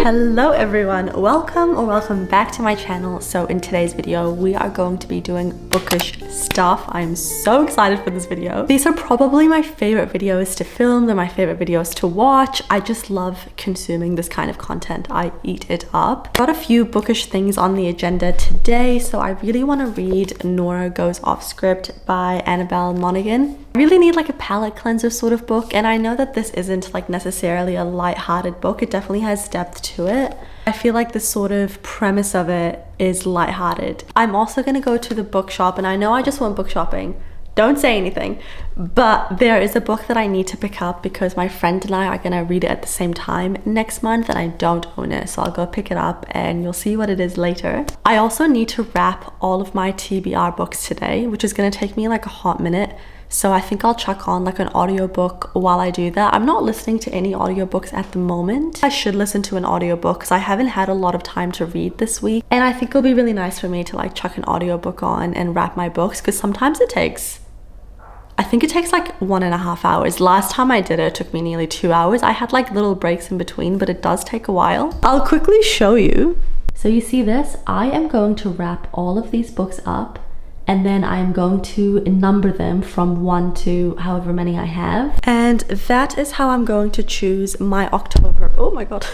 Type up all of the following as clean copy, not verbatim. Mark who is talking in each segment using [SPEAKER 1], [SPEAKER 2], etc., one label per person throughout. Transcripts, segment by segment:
[SPEAKER 1] Hello everyone, welcome back to my channel. So in today's video we are going to be doing bookish stuff. I'm so excited for this video. These are probably my favorite videos to film. They're my favorite videos to watch. I just love consuming this kind of content. I eat it up. Got a few bookish things on the agenda today, so I really want to read Nora Goes Off Script by Annabelle Monaghan. I really need like a palate cleanser sort of book, and I know that this isn't like necessarily a light-hearted book. It definitely has depth to it. I feel like the sort of premise of it is light-hearted. I'm also gonna go to the bookshop, and I know I just went book shopping. Don't say anything, but there is a book that I need to pick up because my friend and I are gonna read it at the same time next month, and I don't own it, so I'll go pick it up and you'll see what it is later. I also need to wrap all of my TBR books today, which is gonna take me like a hot minute. So I think I'll chuck on like an audiobook while I do that. I'm not listening to any audiobooks at the moment. I should listen to an audiobook because I haven't had a lot of time to read this week. And I think it'll be really nice for me to like chuck an audiobook on and wrap my books, because sometimes I think it takes like 1.5 hours. Last time I did it, it took me nearly 2 hours. I had like little breaks in between, but it does take a while. I'll quickly show you. So you see this? I am going to wrap all of these books up, and then I'm going to number them from 1 to however many I have. And that is how I'm going to choose my October, oh my god.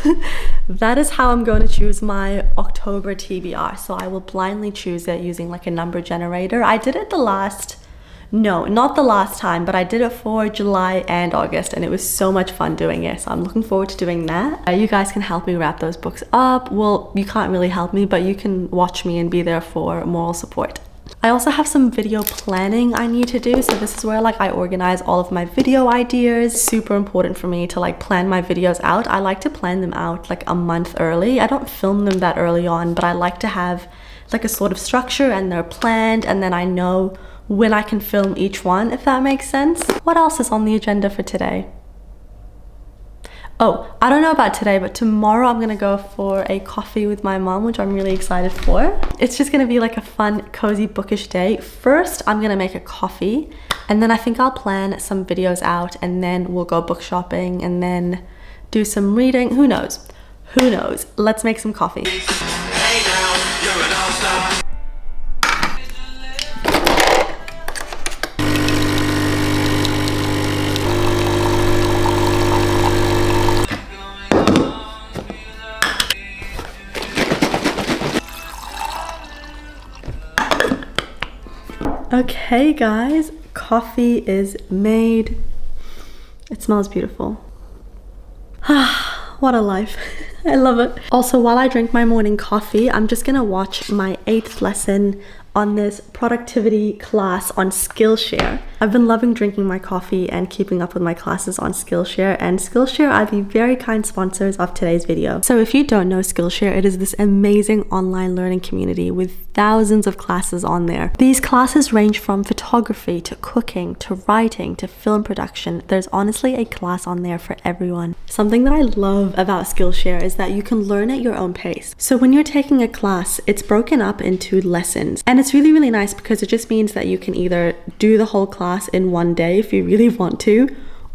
[SPEAKER 1] That is how I'm going to choose my October TBR. So I will blindly choose it using like a number generator. I did it not the last time, but I did it for July and August, and it was so much fun doing it. So I'm looking forward to doing that. You guys can help me wrap those books up. Well, you can't really help me, but you can watch me and be there for moral support. I also have some video planning I need to do. So this is where like I organize all of my video ideas. Super important for me to like plan my videos out. I like to plan them out like a month early. I don't film them that early on, but I like to have like a sort of structure, and they're planned, and then I know when I can film each one, if that makes sense. What else is on the agenda for today? Oh, I don't know about today, but tomorrow I'm gonna go for a coffee with my mom, which I'm really excited for. It's just gonna be like a fun, cozy, bookish day. First, I'm gonna make a coffee, and then I think I'll plan some videos out, and then we'll go book shopping, and then do some reading. Who knows? Who knows? Let's make some coffee. Hey now, you're an all-star. Okay guys, coffee is made. It smells beautiful. What a life. I love it. Also, while I drink my morning coffee, I'm just gonna watch my 8th lesson on this productivity class on Skillshare. I've been loving drinking my coffee and keeping up with my classes on Skillshare, and Skillshare are the very kind sponsors of today's video. So if you don't know Skillshare, it is this amazing online learning community with thousands of classes on there. These classes range from photography to cooking to writing to film production. There's honestly a class on there for everyone. Something that I love about Skillshare is that you can learn at your own pace. So when you're taking a class, it's broken up into lessons, and it's really nice because it just means that you can either do the whole class in one day if you really want to,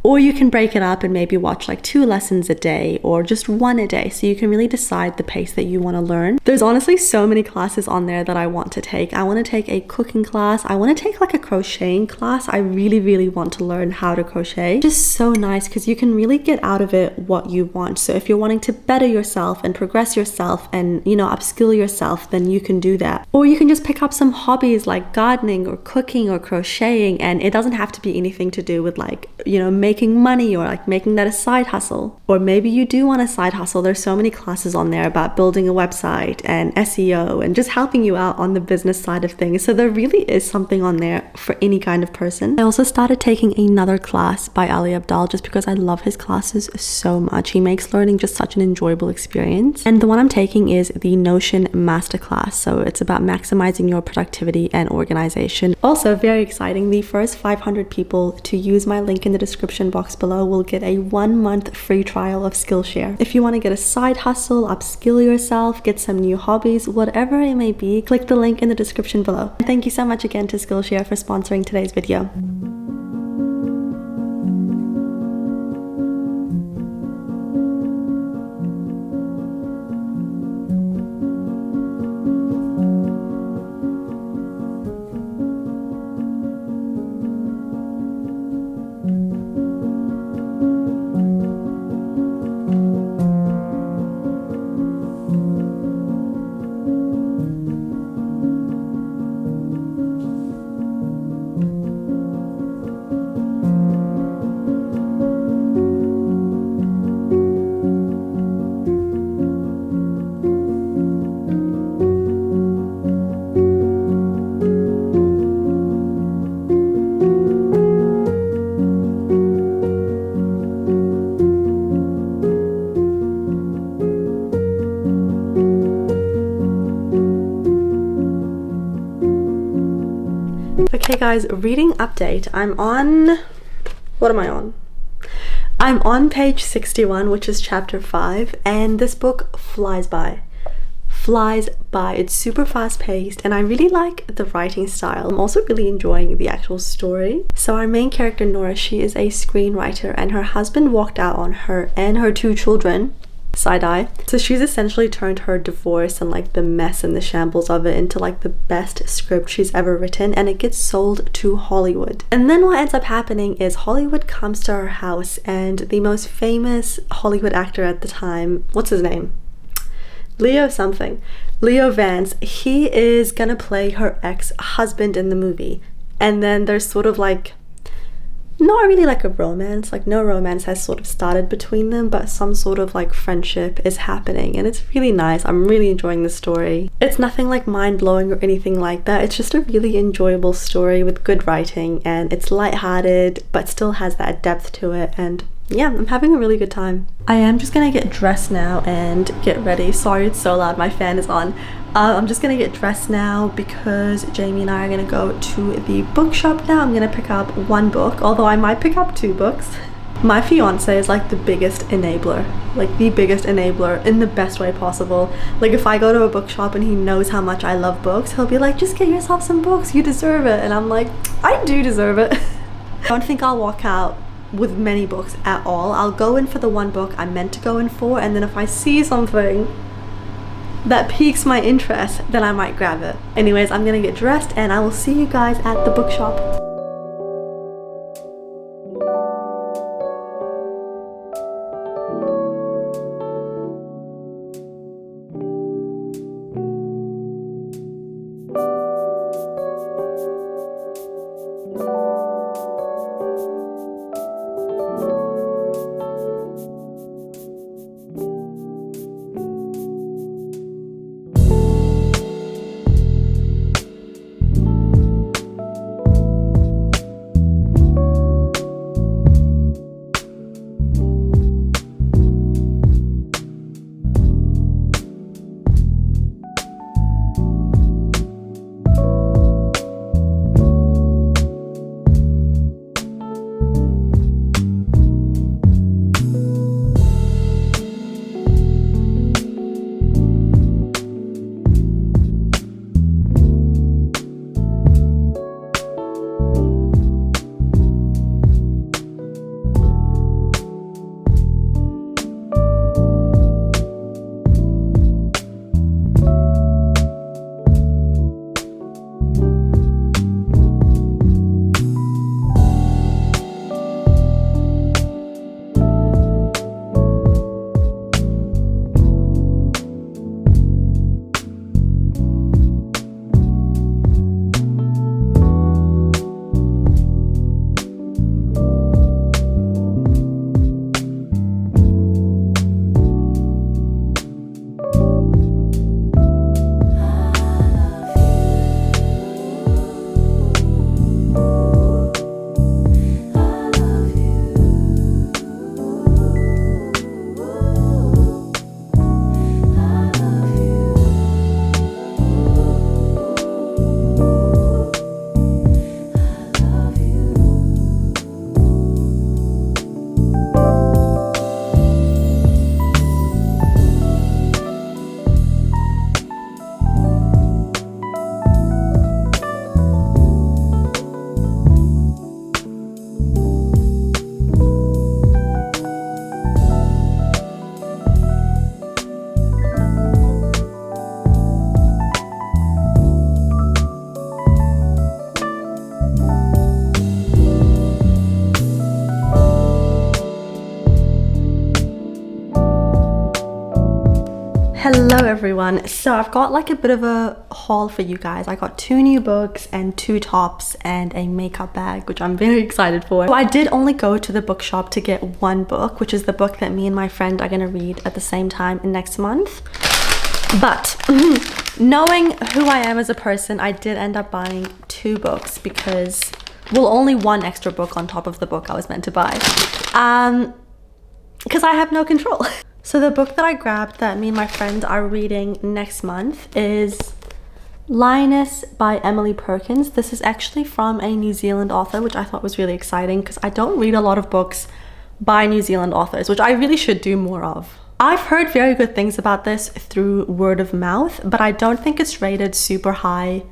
[SPEAKER 1] or you can break it up and maybe watch like 2 lessons a day or just 1 a day, so you can really decide the pace that you want to learn. There's honestly so many classes on there that I want to take. I want to take a cooking class. I want to take like a crocheting class. I really want to learn how to crochet. Just so nice because you can really get out of it what you want. So if you're wanting to better yourself and progress yourself and, you know, upskill yourself, then you can do that. Or you can just pick up some hobbies like gardening or cooking or crocheting, and it doesn't have to be anything to do with like, you know, making money or like making that a side hustle. Or maybe you do want a side hustle. There's so many classes on there about building a website and SEO and just helping you out on the business side of things. So there really is something on there for any kind of person. I also started taking another class by Ali Abdaal just because I love his classes so much. He makes learning just such an enjoyable experience. And the one I'm taking is the Notion Masterclass. So it's about maximizing your productivity and organization. Also very exciting, the first 500 people to use my link in the description box below will get a 1-month free trial of Skillshare. If you want to get a side hustle, upskill yourself, get some new hobbies, whatever it may be, click the link in the description below. Thank you so much again to Skillshare for sponsoring today's video. guys, reading update. What am I on? I'm on page 61, which is chapter 5, and this book flies by. It's super fast paced and I really like the writing style. I'm also really enjoying the actual story. So our main character Nora, she is a screenwriter and her husband walked out on her and her 2 children. Side eye. So she's essentially turned her divorce and like the mess and the shambles of it into like the best script she's ever written, and it gets sold to Hollywood. And then what ends up happening is Hollywood comes to her house and the most famous Hollywood actor at the time, what's his name? Leo Vance, he is gonna play her ex-husband in the movie. And then there's sort of like, not really like a romance, like no romance has sort of started between them, but some sort of like friendship is happening and it's really nice. I'm really enjoying the story. It's nothing like mind-blowing or anything like that. It's just a really enjoyable story with good writing and it's lighthearted but still has that depth to it, and yeah, I'm having a really good time. I am just gonna get dressed now and get ready. Sorry it's so loud, my fan is on. I'm just gonna get dressed now because Jamie and I are gonna go to the bookshop now. I'm gonna pick up 1 book, although I might pick up 2 books. My fiance is like the biggest enabler, in the best way possible. Like if I go to a bookshop and he knows how much I love books, he'll be like, just get yourself some books, you deserve it. And I'm like, I do deserve it. I don't think I'll walk out with many books at all. I'll go in for the 1 book I'm meant to go in for, and then if I see something that piques my interest, then I might grab it. Anyways, I'm gonna get dressed and I will see you guys at the bookshop. Hello everyone. So I've got like a bit of a haul for you guys. I got 2 new books and 2 tops and a makeup bag, which I'm very excited for. So I did only go to the bookshop to get 1 book, which is the book that me and my friend are gonna read at the same time next month. But knowing who I am as a person, I did end up buying 2 books because, well, only 1 extra book on top of the book I was meant to buy. Because I have no control. So the book that I grabbed that me and my friend are reading next month is Lioness by Emily Perkins. This is actually from a New Zealand author, which I thought was really exciting because I don't read a lot of books by New Zealand authors, which I really should do more of. I've heard very good things about this through word of mouth, but I don't think it's rated super high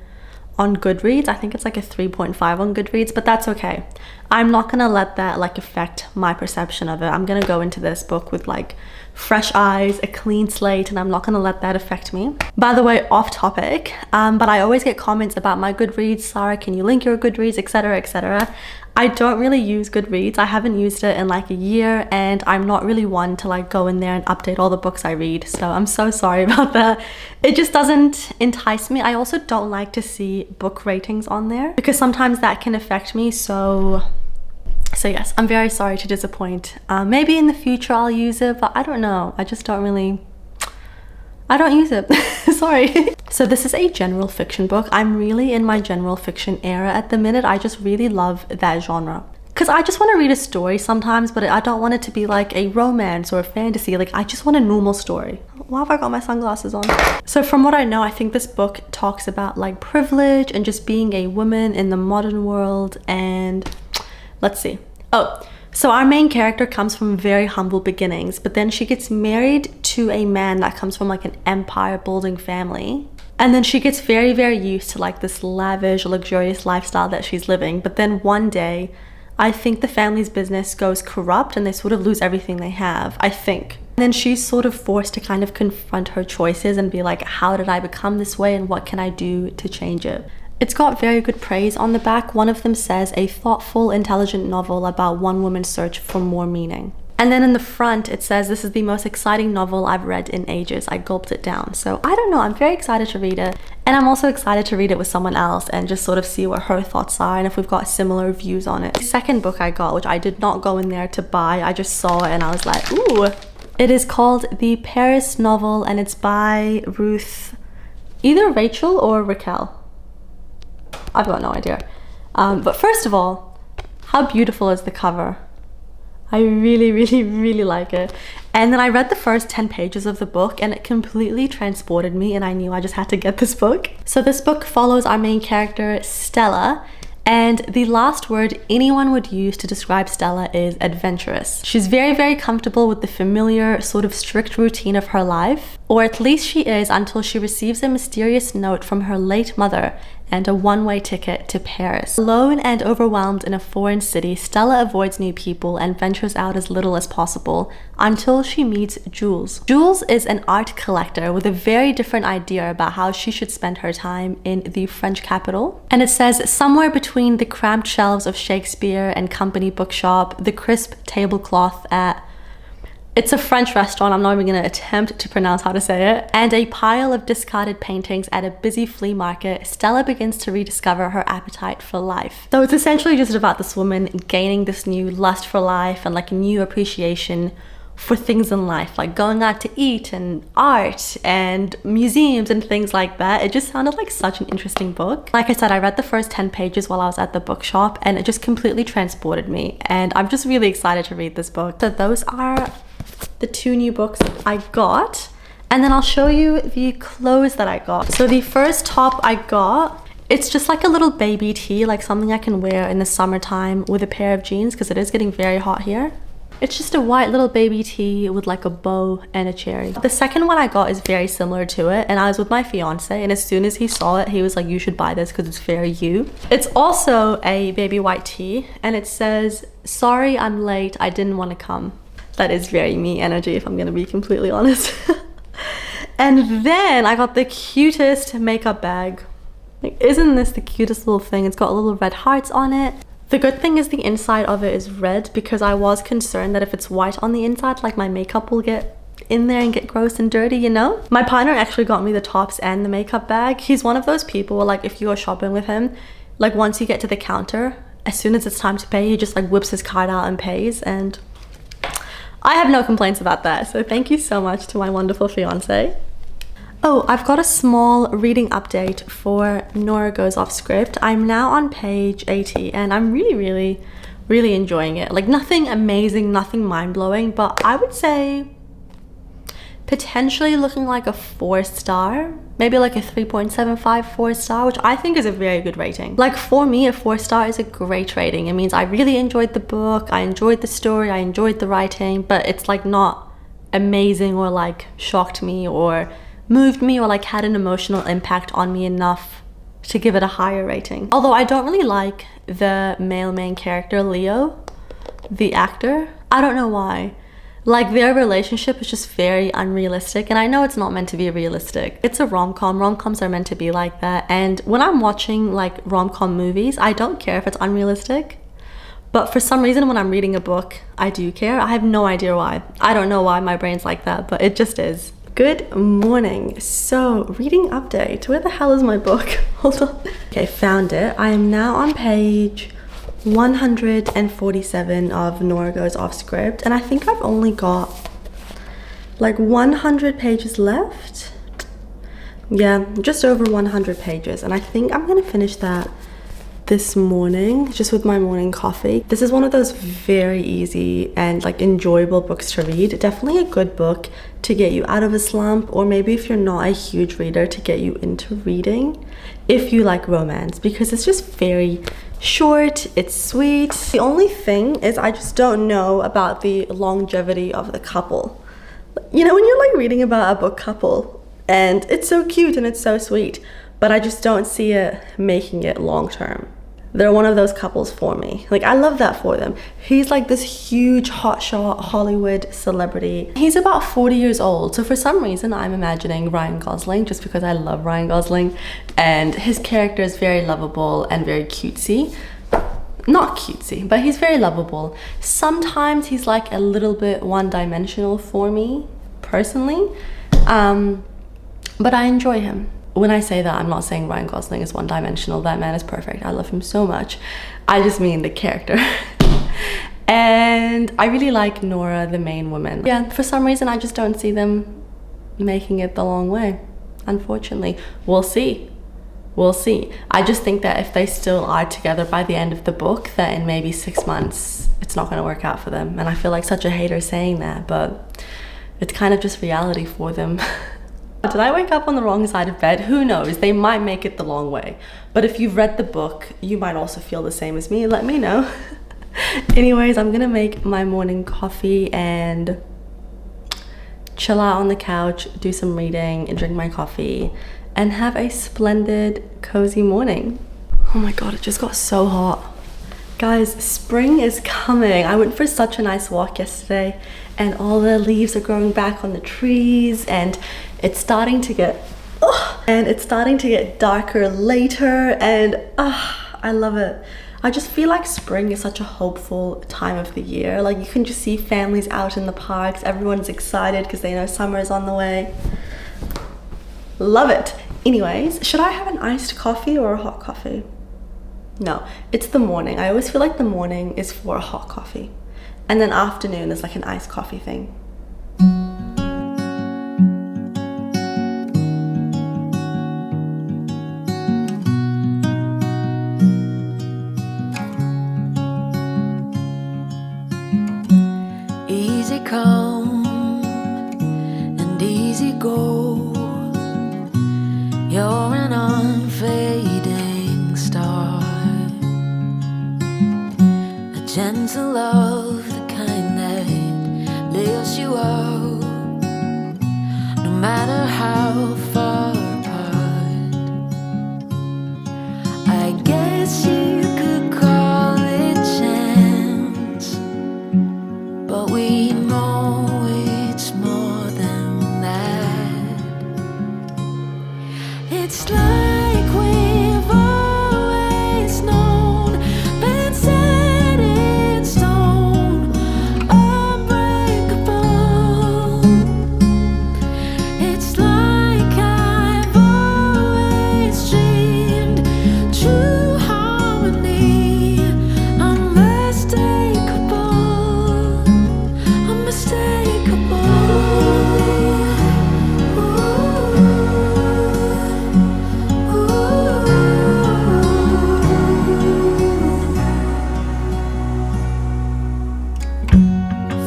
[SPEAKER 1] on Goodreads. I think it's like a 3.5 on Goodreads, but that's okay. I'm not gonna let that like affect my perception of it. I'm gonna go into this book with like fresh eyes, a clean slate, and I'm not gonna let that affect me. By the way, off topic, but I always get comments about my Goodreads. Sarah, can you link your Goodreads, etc, etc. I don't really use Goodreads. I haven't used it in like a year, and I'm not really one to like go in there and update all the books I read. So I'm so sorry about that. It just doesn't entice me. I also don't like to see book ratings on there because sometimes that can affect me. So yes, I'm very sorry to disappoint. Maybe in the future I'll use it, but I don't know. I just don't really, I don't use it. Sorry. So this is a general fiction book. I'm really in my general fiction era at the minute. I just really love that genre. Because I just want to read a story sometimes, but I don't want it to be like a romance or a fantasy. Like, I just want a normal story. Why have I got my sunglasses on? So from what I know, I think this book talks about like privilege and just being a woman in the modern world. And let's see. Oh, so our main character comes from very humble beginnings, but then she gets married to a man that comes from like an empire building family. And then she gets very, very used to like this lavish, luxurious lifestyle that she's living. But then one day, I think the family's business goes corrupt and they sort of lose everything they have, I think. And then she's sort of forced to kind of confront her choices and be like, how did I become this way and what can I do to change it? It's got very good praise on the back. One of them says, a thoughtful, intelligent novel about one woman's search for more meaning. And then in the front, it says, this is the most exciting novel I've read in ages. I gulped it down. So I don't know, I'm very excited to read it. And I'm also excited to read it with someone else and just sort of see what her thoughts are and if we've got similar views on it. The second book I got, which I did not go in there to buy, I just saw it and I was like, ooh. It is called The Paris Novel and it's by Ruth, either Rachel or Raquel. I've got no idea. But first of all, how beautiful is the cover? I really, really, really like it. And then I read the first 10 pages of the book and it completely transported me and I knew I just had to get this book. So this book follows our main character, Stella, and the last word anyone would use to describe Stella is adventurous. She's very, very comfortable with the familiar, sort of strict routine of her life, or at least she is until she receives a mysterious note from her late mother and a one-way ticket to Paris. Alone and overwhelmed in a foreign city, Stella avoids new people and ventures out as little as possible until she meets Jules. Jules is an art collector with a very different idea about how she should spend her time in the French capital. And it says, somewhere between the cramped shelves of Shakespeare and Company Bookshop, the crisp tablecloth at it's a French restaurant, I'm not even going to attempt to pronounce how to say it, and a pile of discarded paintings at a busy flea market, Stella begins to rediscover her appetite for life. So it's essentially just about this woman gaining this new lust for life and like a new appreciation for things in life, like going out to eat and art and museums and things like that. It just sounded like such an interesting book. Like I said, I read the first 10 pages while I was at the bookshop and it just completely transported me. And I'm just really excited to read this book. So those are the two new books I got. And then I'll show you the clothes that I got. So the first top I got, it's just like a little baby tee, like something I can wear in the summertime with a pair of jeans because it is getting very hot here. It's just a white little baby tee with like a bow and a cherry. The second one I got is very similar to it and I was with my fiance and as soon as he saw it, he was like, you should buy this because it's very you. It's also a baby white tee and it says, sorry I'm late, I didn't want to come. That is very me energy if I'm gonna be completely honest. And then I got the cutest makeup bag. Like, isn't this the cutest little thing? It's got little red hearts on it. The good thing is the inside of it is red because I was concerned that if it's white on the inside, like my makeup will get in there and get gross and dirty, you know? My partner actually got me the tops and the makeup bag. He's one of those people where like if you go shopping with him, like once you get to the counter, as soon as it's time to pay, he just like whips his card out and pays, and I have no complaints about that. So thank you so much to my wonderful fiance. Oh, I've got a small reading update for Nora Goes Off Script. I'm now on page 80 and I'm really enjoying it. Like nothing amazing, nothing mind-blowing, but I would say potentially looking like a 4 star. maybe like a 3.75 4-star, which I think is a very good rating. Like for me, a 4-star is a great rating. It means I really enjoyed the book, I enjoyed the story, I enjoyed the writing, but it's like not amazing or like shocked me or moved me or like had an emotional impact on me enough to give it a higher rating. Although I don't really like the male main character, Leo, the actor. I don't know why. Like their relationship is just very unrealistic, and I know it's not meant to be realistic. It's a rom-com. Rom-coms are meant to be like that, and when I'm watching like rom-com movies, I don't care if it's unrealistic. But for some reason when I'm reading a book, I do care. I have no idea why. I don't know why my brain's like that, but it just is. Good morning. So, reading update. Where the hell is my book? Hold on. Okay, found it. I am now on page 147 of Nora Goes Off Script, and I think I've only got like 100 pages left. Yeah, just over 100 pages, and I think I'm gonna finish that this morning just with my morning coffee. This is one of those very easy and like enjoyable books to read. Definitely a good book to get you out of a slump, or maybe if you're not a huge reader, to get you into reading if you like romance, because it's just very short, it's sweet. The only thing is I just don't know about the longevity of the couple. You know, when you're like reading about a book couple and it's so cute and it's so sweet, but I just don't see it making it long term. They're one of those couples for me. Like, I love that for them. He's like this huge hotshot Hollywood celebrity. He's about 40 years old. So for some reason, I'm imagining Ryan Gosling, just because I love Ryan Gosling. And his character is very lovable and very cutesy. Not cutesy, but he's very lovable. Sometimes he's like a little bit one-dimensional for me, personally. But I enjoy him. When I say that, I'm not saying Ryan Gosling is one-dimensional. That man is perfect. I love him so much. I just mean the character. And I really like Nora, the main woman. Yeah, for some reason, I just don't see them making it the long way, unfortunately. We'll see. We'll see. I just think that if they still are together by the end of the book, that in maybe 6 months, it's not going to work out for them. And I feel like such a hater saying that, but it's kind of just reality for them. Did I wake up on the wrong side of bed? Who knows? They might make it the long way. But if you've read the book, you might also feel the same as me. Let me know. Anyways, I'm gonna make my morning coffee and chill out on the couch, do some reading, and drink my coffee, and have a splendid, cozy morning. Oh my god, it just got so hot. Guys, spring is coming. I went for such a nice walk yesterday, and all the leaves are growing back on the trees, and it's starting to get darker later, and I love it. I just feel like spring is such a hopeful time of the year. Like, you can just see families out in the parks, everyone's excited because they know summer is on the way. Love it. Anyways, should I have an iced coffee or a hot coffee? No, it's the morning. I always feel like the morning is for a hot coffee, and then afternoon is like an iced coffee thing.
[SPEAKER 2] Easy come and easy go. You're an unfading star, a gentle love, the kind that lifts you up, no matter how far apart. I guess you could call it chance, but we know it's more than that. It's like we've always known, been set in stone, unbreakable. It's like I've always dreamed, true harmony, unmistakable, unmistakable.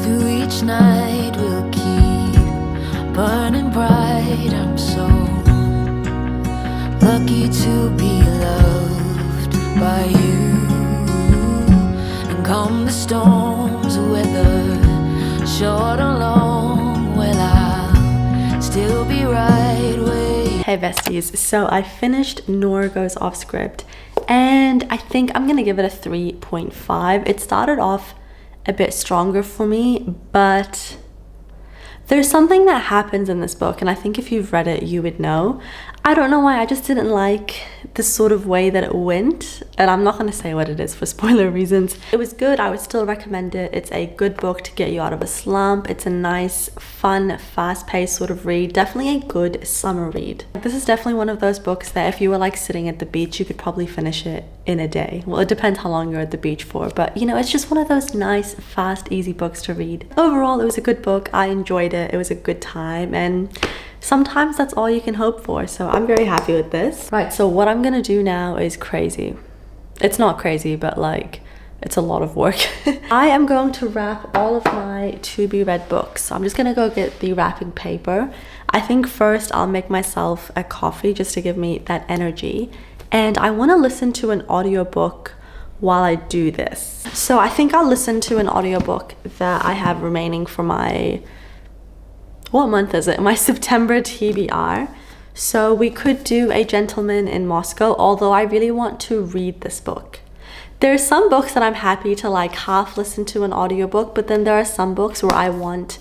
[SPEAKER 2] Through each night we'll keep burning bright. I'm so lucky to be loved by you. And come the storms, whether short or long, well, I'll still be right where you.
[SPEAKER 1] Hey besties, so I finished Nora Goes Off Script and I think I'm gonna give it a 3.5. It started off a bit stronger for me, but there's something that happens in this book, and I think if you've read it, you would know. I don't know why, I just didn't like the sort of way that it went, and I'm not going to say what it is for spoiler reasons. It was good, I would still recommend it. It's a good book to get you out of a slump. It's a nice, fun, fast-paced sort of read. Definitely a good summer read. This is definitely one of those books that if you were like sitting at the beach, you could probably finish it in a day. Well, it depends how long you're at the beach for, but you know, it's just one of those nice, fast, easy books to read. Overall, it was a good book. I enjoyed it. It was a good time, and sometimes that's all you can hope for, so I'm very happy with this. Right, so what I'm gonna do now is crazy. It's not crazy, but like, it's a lot of work. I am going to wrap all of my to be read books. So I'm just gonna go get the wrapping paper. I think first I'll make myself a coffee just to give me that energy. And I wanna listen to an audiobook while I do this. So I think I'll listen to an audiobook that I have remaining for my, what month is it? My September TBR. So we could do A Gentleman in Moscow, although I really want to read this book. There are some books that I'm happy to like half listen to an audiobook, but then there are some books where I want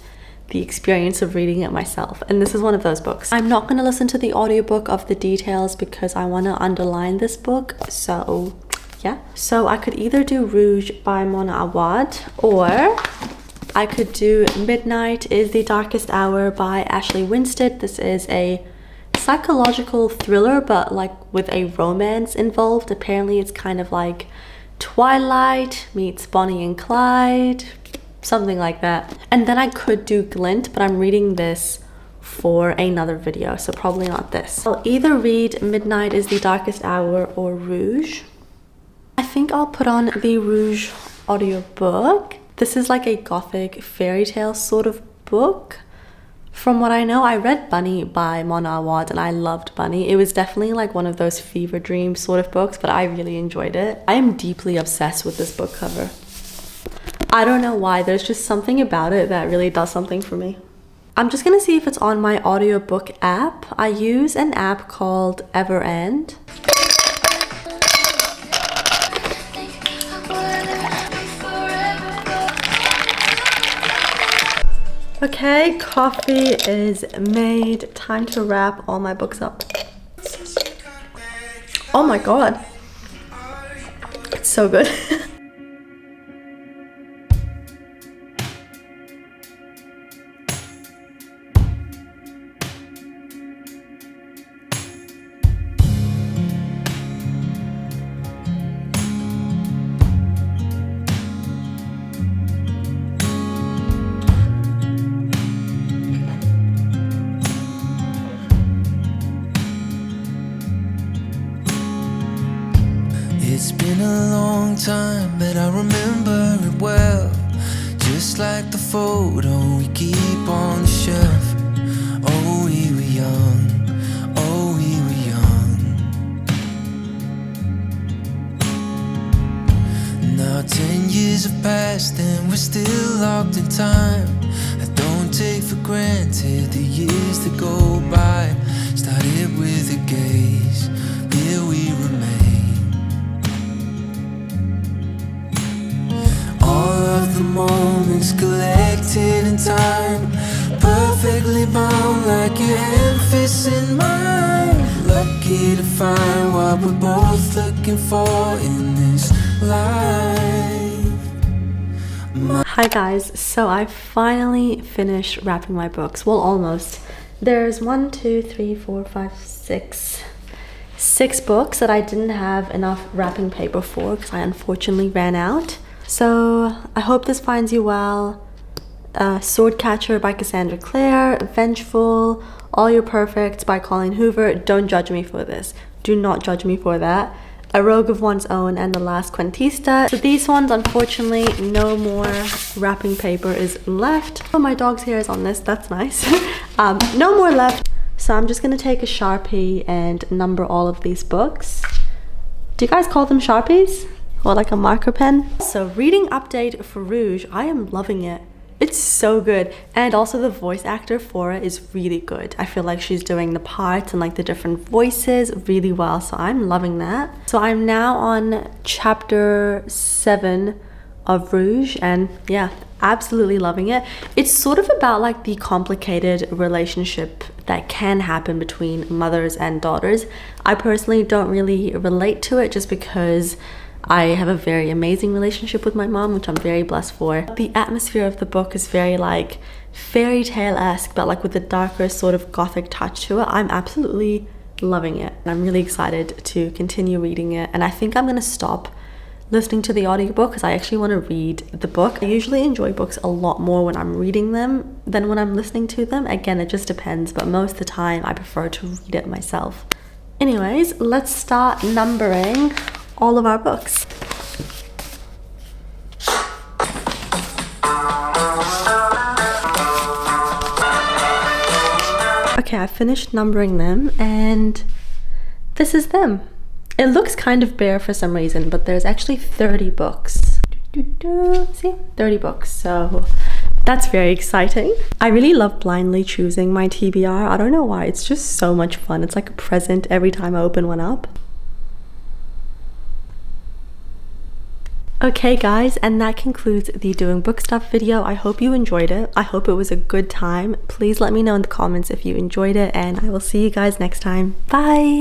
[SPEAKER 1] the experience of reading it myself, and this is one of those books. I'm not going to listen to the audiobook of The Details because I want to underline this book, so yeah. So I could either do Rouge by Mona Awad, or I could do Midnight is the Darkest Hour by Ashley Winstead. This is a psychological thriller, but like with a romance involved. Apparently it's kind of like Twilight meets Bonnie and Clyde, something like that. And then I could do Glint, but I'm reading this for another video, so probably not this. I'll either read Midnight is the Darkest Hour or Rouge. I think I'll put on the Rouge audiobook. This is like a gothic fairy tale sort of book. From what I know, I read Bunny by Mona Awad and I loved Bunny. It was definitely like one of those fever dream sort of books, but I really enjoyed it. I am deeply obsessed with this book cover. I don't know why, there's just something about it that really does something for me. I'm just gonna see if it's on my audiobook app. I use an app called Everend. Okay, coffee is made. Time to wrap all my books up. Oh my god. It's so good.
[SPEAKER 3] It's been a long time, but I remember it well. Just like the photo we keep on the shelf. Oh, we were young, oh, we were young. Now 10 years have passed and we're still locked in time. I don't take for granted the years that go by. Started with a gaze, here we remain. The moments collected in time, perfectly bound like your hand fits in mine. Lucky to find what we're both looking for in this life.
[SPEAKER 1] Hi guys, so I finally finished wrapping my books. Well, almost. There's 1, 2, 3, 4, 5, 6 books that I didn't have enough wrapping paper for because I unfortunately ran out. So I hope this finds you well. Swordcatcher by Cassandra Clare, Vengeful, All Your Perfects by Colleen Hoover. Don't judge me for this. Do not judge me for that. A Rogue of One's Own, and The Last Quintista. So these ones, unfortunately, no more wrapping paper is left. Oh, my dog's hair is on this. That's nice. No more left. So I'm just gonna take a Sharpie and number all of these books. Do you guys call them Sharpies? Or like a marker pen? So reading update for Rouge, I am loving it. It's so good. And also the voice actor for it is really good. I feel like she's doing the parts and like the different voices really well. So I'm loving that. So I'm now on chapter 7 of Rouge, and yeah, absolutely loving it. It's sort of about like the complicated relationship that can happen between mothers and daughters. I personally don't really relate to it just because I have a very amazing relationship with my mom, which I'm very blessed for. The atmosphere of the book is very like fairy tale-esque, but like with a darker sort of gothic touch to it. I'm absolutely loving it, and I'm really excited to continue reading it. And I think I'm gonna stop listening to the audiobook because I actually want to read the book. I usually enjoy books a lot more when I'm reading them than when I'm listening to them. Again, it just depends, but most of the time I prefer to read it myself. Anyways, let's start numbering all of our books. Okay, I finished numbering them, and this is them. It looks kind of bare for some reason, but there's actually 30 books. See? 30 books, so that's very exciting. I really love blindly choosing my TBR. I don't know why, it's just so much fun. It's like a present every time I open one up. Okay guys, and that concludes the doing book stuff video. I hope you enjoyed it. I hope it was a good time. Please let me know in the comments if you enjoyed it, and I will see you guys next time. Bye!